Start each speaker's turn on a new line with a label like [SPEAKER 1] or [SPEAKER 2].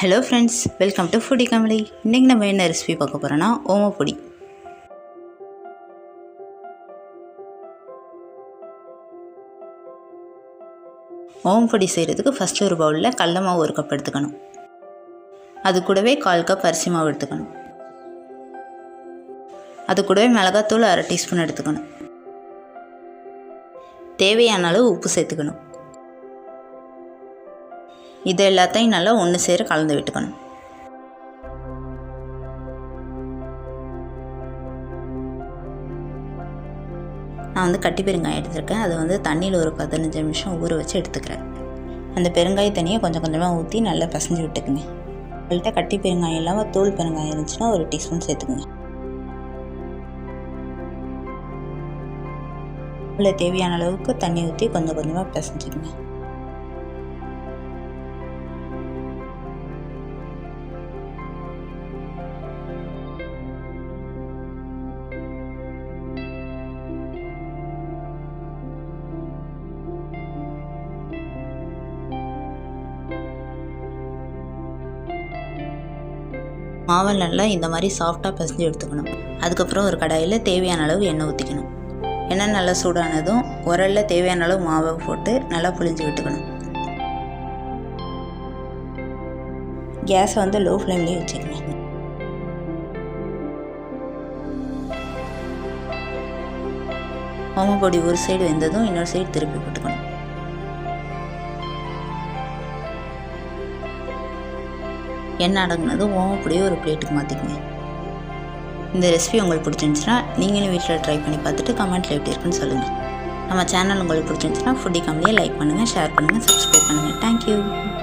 [SPEAKER 1] Hello friends, welcome to foodie Kamali. இன்றைக்கி நம்ம என்ன ரெசிபி பார்க்க போகிறோன்னா ஓமப்பொடி. ஓமப்பொடி செய்கிறதுக்கு ஃபஸ்ட்டு ஒரு பவுலில் கடல மாவு 1 கப் எடுத்துக்கணும். அது கூடவே 1/4 கப் அரிசி மாவு எடுத்துக்கணும். அது கூடவே மிளகாத்தூள் 1/2 டீஸ்பூன் எடுத்துக்கணும். தேவையான அளவு உப்பு சேர்த்துக்கணும். இது எல்லாத்தையும் நல்லா ஒன்று சேர கலந்து விட்டுக்கணும். நான் கட்டி பெருங்காயம் எடுத்துருக்கேன். அதை தண்ணியில் ஒரு 15 நிமிஷம் ஊற வச்சு எடுத்துக்கிறேன். அந்த பெருங்காய தண்ணியை கொஞ்சம் கொஞ்சமாக ஊற்றி நல்லா பசஞ்சு விட்டுக்குங்க. உங்கள்கிட்ட கட்டி பெருங்காயம் இல்லாமல் தூள் பெருங்காயம் இருந்துச்சுன்னா 1 டீஸ்பூன் சேர்த்துக்குங்க. உள்ள தேவையான அளவுக்கு தண்ணி ஊற்றி கொஞ்சம் கொஞ்சமாக பசஞ்சுக்குங்க. மாவை நல்லா இந்த மாதிரி சாஃப்டாக பிசைஞ்சு எடுத்துக்கணும். அதுக்கப்புறம் ஒரு கடாயில் தேவையான அளவு எண்ணெய் ஊற்றிக்கணும். எண்ணெய் நல்லா சூடானதும் உரலில் தேவையான அளவு மாவை போட்டு நல்லா புளிஞ்சு விட்டுக்கணும். கேஸை லோ ஃப்ளேம்லேயே வச்சுக்கணும். ஓமப்பொடி ஒரு சைடு வெந்ததும் இன்னொரு சைடு திருப்பி போட்டுக்கணும். எண்ணெய் அடங்கினதும் ஓமப்பொடியை ஒரு பிளேட்டுக்கு மாற்றிக்கங்க. இந்த ரெசிபி உங்களுக்கு பிடிச்சிருந்துச்சுன்னா நீங்களும் வீட்டில் ட்ரை பண்ணி பார்த்துட்டு கமெண்ட்டில் எப்படி இருக்குன்னு சொல்லுங்கள். நம்ம சேனல் உங்களுக்கு பிடிச்சிருந்துச்சுன்னா ஃபுடி கமலியை லைக் பண்ணுங்கள், ஷேர் பண்ணுங்கள், சப்ஸ்கிரைப் பண்ணுங்கள். தேங்க்யூ.